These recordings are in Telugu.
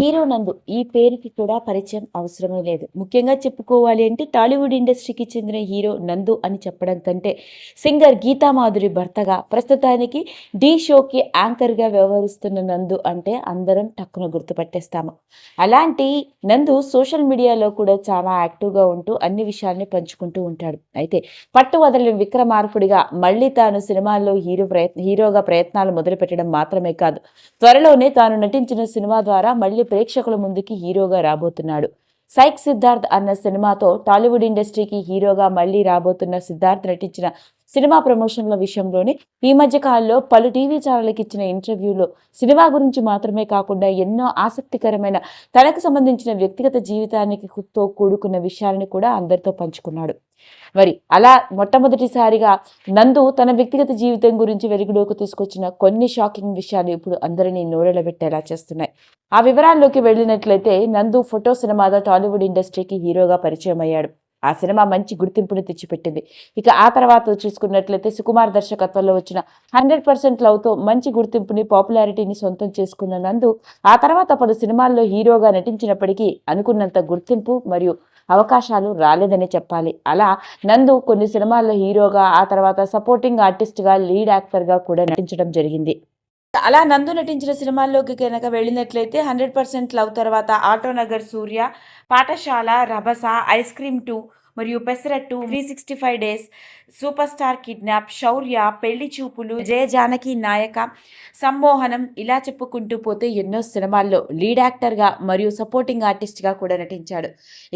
హీరో నందు ఈ పేరుకి కూడా పరిచయం అవసరమే లేదు. ముఖ్యంగా చెప్పుకోవాలి అంటే టాలీవుడ్ ఇండస్ట్రీకి చెందిన హీరో నందు అని చెప్పడం కంటే సింగర్ గీతామాధురి భర్తగా ప్రస్తుతానికి ఢీ షోకి యాంకర్గా వ్యవహరిస్తున్న నందు అంటే అందరం టక్కున గుర్తుపట్టేస్తాము. అలాంటి నందు సోషల్ మీడియాలో కూడా చాలా యాక్టివ్గా ఉంటూ అన్ని విషయాల్ని పంచుకుంటూ ఉంటాడు. అయితే పట్టు వదలని విక్రమార్కుడిగా మళ్ళీ తాను సినిమాల్లో హీరోగా ప్రయత్నాలు మొదలుపెట్టడం మాత్రమే కాదు, త్వరలోనే తాను నటించిన సినిమా ద్వారా మళ్ళీ ప్రేక్షకుల ముందుకి హీరోగా రాబోతున్నాడు. సైక్ సిద్ధార్థ్ అన్న సినిమాతో టాలీవుడ్ ఇండస్ట్రీకి హీరోగా మళ్ళీ రాబోతున్న సిద్ధార్థ్ నటించిన సినిమా ప్రమోషన్ల విషయంలోనే ఈ మధ్య కాలంలో పలు టీవీ ఛానళ్ళకి ఇచ్చిన ఇంటర్వ్యూలో సినిమా గురించి మాత్రమే కాకుండా ఎన్నో ఆసక్తికరమైన తనకు సంబంధించిన వ్యక్తిగత జీవితానికి తో కూడుకున్న విషయాలను కూడా అందరితో పంచుకున్నాడు. మరి అలా మొట్టమొదటిసారిగా నందు తన వ్యక్తిగత జీవితం గురించి వెలుగులోకి తీసుకొచ్చిన కొన్ని షాకింగ్ విషయాలు ఇప్పుడు అందరినీ నోరెళ్లబెట్టేలా చేస్తున్నాయి. ఆ వివరాల్లోకి వెళ్ళినట్లయితే నందు ఫోటో సినిమాతో టాలీవుడ్ ఇండస్ట్రీకి హీరోగా పరిచయం అయ్యాడు. ఆ సినిమా మంచి గుర్తింపుని తెచ్చిపెట్టింది. ఇక ఆ తర్వాత చూసుకున్నట్లయితే సుకుమార్ దర్శకత్వంలో వచ్చిన 100% లవ్తో మంచి గుర్తింపుని, పాపులారిటీని సొంతం చేసుకున్న నందు ఆ తర్వాత పలు సినిమాల్లో హీరోగా నటించినప్పటికీ అనుకున్నంత గుర్తింపు మరియు అవకాశాలు రాలేదని చెప్పాలి. అలా నందు కొన్ని సినిమాల్లో హీరోగా, ఆ తర్వాత సపోర్టింగ్ ఆర్టిస్ట్గా, లీడ్ యాక్టర్గా కూడా నటించడం జరిగింది. అలా నందు నటించిన సినిమాల్లోకి కనుక వెళ్ళినట్లయితే 100% లవ్ తర్వాత ఆటోనగర్ సూర్య, పాఠశాల, రభస, ఐస్ క్రీమ్ 2 మరియు Pesarattu, 365 days, super star kidnap, Shourya, Pelli Choopulu, జయ జానకి నాయక, సమ్మోహనం, ఇలా చెప్పుకుంటూ పోతే ఎన్నో సినిమాల్లో లీడ్ యాక్టర్గా మరియు సపోర్టింగ్ ఆర్టిస్ట్గా కూడా నటించాడు.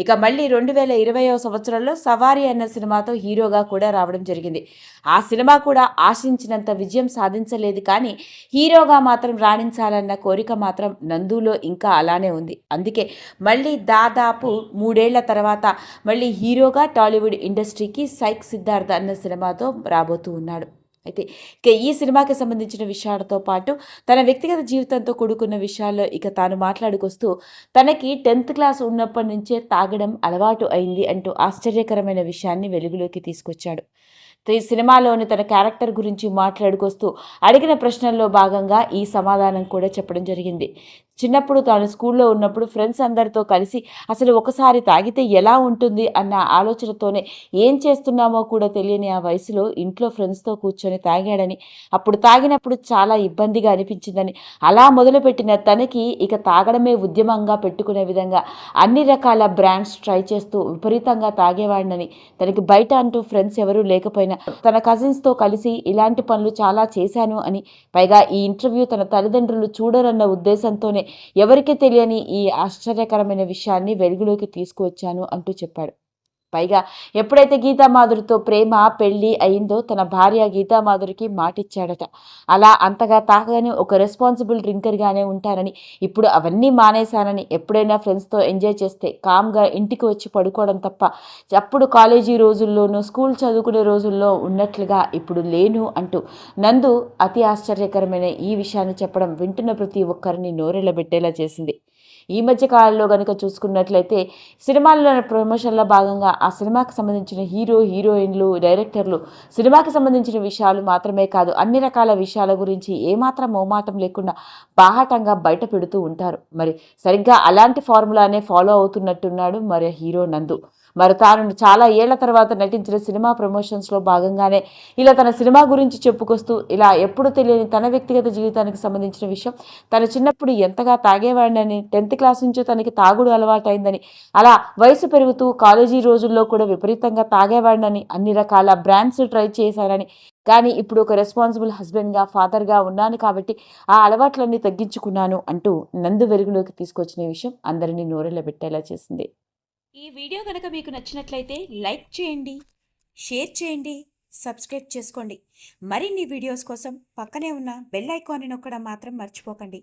ఇక మళ్ళీ 2020వ సంవత్సరంలో సవారీ అన్న సినిమాతో హీరోగా కూడా రావడం జరిగింది. ఆ సినిమా కూడా ఆశించినంత విజయం సాధించలేదు, కానీ హీరోగా మాత్రం రాణించాలన్న కోరిక మాత్రం నందులో ఇంకా అలానే ఉంది. అందుకే మళ్ళీ దాదాపు 3 ఏళ్ల తర్వాత మళ్ళీ హీరోగా టాలీవుడ్ ఇండస్ట్రీకి సైక్ సిద్ధార్థ్ అన్న సినిమాతో రాబోతూ ఉన్నాడు. అయితే ఇక ఈ సినిమాకి సంబంధించిన విషయాలతో పాటు తన వ్యక్తిగత జీవితంతో కూడుకున్న విషయాల్లో ఇక తాను మాట్లాడుకొస్తూ తనకి 10th క్లాస్ ఉన్నప్పటి నుంచే తాగడం అలవాటు అయింది అంటూ ఆశ్చర్యకరమైన విషయాన్ని వెలుగులోకి తీసుకొచ్చాడు. ఈ సినిమాలోని తన క్యారెక్టర్ గురించి మాట్లాడుకొస్తూ అడిగిన ప్రశ్నల్లో భాగంగా ఈ సమాధానం కూడా చెప్పడం జరిగింది. చిన్నప్పుడు తాను స్కూల్లో ఉన్నప్పుడు ఫ్రెండ్స్ అందరితో కలిసి అసలు ఒకసారి తాగితే ఎలా ఉంటుంది అన్న ఆలోచనతోనే ఏం చేస్తున్నామో కూడా తెలియని ఆ వయసులో ఇంట్లో ఫ్రెండ్స్తో కూర్చొని తాగాడని, అప్పుడు తాగినప్పుడు చాలా ఇబ్బందిగా అనిపించిందని, అలా మొదలుపెట్టిన తనకి ఇక తాగడమే ఉద్యమంగా పెట్టుకునే విధంగా అన్ని రకాల బ్రాండ్స్ ట్రై చేస్తూ విపరీతంగా తాగేవాడినని, తనకి బయట అంటూ ఫ్రెండ్స్ ఎవరూ లేకపోయినా తన కజిన్స్తో కలిసి ఇలాంటి పనులు చాలా చేశాను అని, పైగా ఈ ఇంటర్వ్యూ తన తల్లిదండ్రులు చూడరన్న ఉద్దేశంతోనే ఎవరికీ తెలియని ఈ ఆశ్చర్యకరమైన విషయాన్ని వెలుగులోకి తీసుకువచ్చాను అంటూ చెప్పాడు. పైగా ఎప్పుడైతే గీతామాధురితో ప్రేమ పెళ్లి అయిందో తన భార్య గీతామాధురికి మాటిచ్చాడట. అలా అంతగా తాగని ఒక రెస్పాన్సిబుల్ డ్రింకర్గానే ఉంటానని, ఇప్పుడు అవన్నీ మానేశానని, ఎప్పుడైనా ఫ్రెండ్స్తో ఎంజాయ్ చేస్తే కామ్గా ఇంటికి వచ్చి పడుకోవడం తప్ప అప్పుడు కాలేజీ రోజుల్లోనూ స్కూల్ చదువుకునే రోజుల్లో ఉన్నట్లుగా ఇప్పుడు లేను అంటూ నందు అతి ఆశ్చర్యకరమైన ఈ విషయాన్ని చెప్పడం వింటున్న ప్రతి ఒక్కరిని నోరెళ్లబెట్టేలా చేసింది. ఈ మధ్య కాలంలో కనుక చూసుకున్నట్లయితే సినిమాల్లో ప్రమోషన్లో భాగంగా ఆ సినిమాకి సంబంధించిన హీరో, హీరోయిన్లు, డైరెక్టర్లు సినిమాకి సంబంధించిన విషయాలు మాత్రమే కాదు, అన్ని రకాల విషయాల గురించి ఏమాత్రం మోమాటం లేకుండా బాహాటంగా బయట పెడుతూ ఉంటారు. మరి సరిగ్గా అలాంటి ఫార్ములానే ఫాలో అవుతున్నట్టున్నాడు మరి హీరో నందు. మరి తాను చాలా ఏళ్ల తర్వాత నటించిన సినిమా ప్రమోషన్స్లో భాగంగానే ఇలా తన సినిమా గురించి చెప్పుకొస్తూ ఇలా ఎప్పుడు తెలియని తన వ్యక్తిగత జీవితానికి సంబంధించిన విషయం, తను చిన్నప్పుడు ఎంతగా తాగేవాడినని, 10th క్లాస్ నుంచి తనకి తాగుడు అలవాటైందని, అలా వయసు పెరుగుతూ కాలేజీ రోజుల్లో కూడా విపరీతంగా తాగేవాడినని, అన్ని రకాల బ్రాండ్స్ ట్రై చేశానని, కానీ ఇప్పుడు ఒక రెస్పాన్సిబుల్ హస్బెండ్గా, ఫాదర్గా ఉన్నాను కాబట్టి ఆ అలవాట్లన్నీ తగ్గించుకున్నాను అంటూ నందు వెలుగులోకి తీసుకొచ్చిన విషయం అందరినీ నోరెళ్లబెట్టేలా చేసింది. ఈ వీడియో కనుక మీకు నచ్చినట్లయితే లైక్ చేయండి, షేర్ చేయండి, సబ్స్క్రైబ్ చేసుకోండి. మరిన్ని వీడియోస్ కోసం పక్కనే ఉన్న బెల్ ఐకాన్ని నొక్కడం మాత్రం మర్చిపోకండి.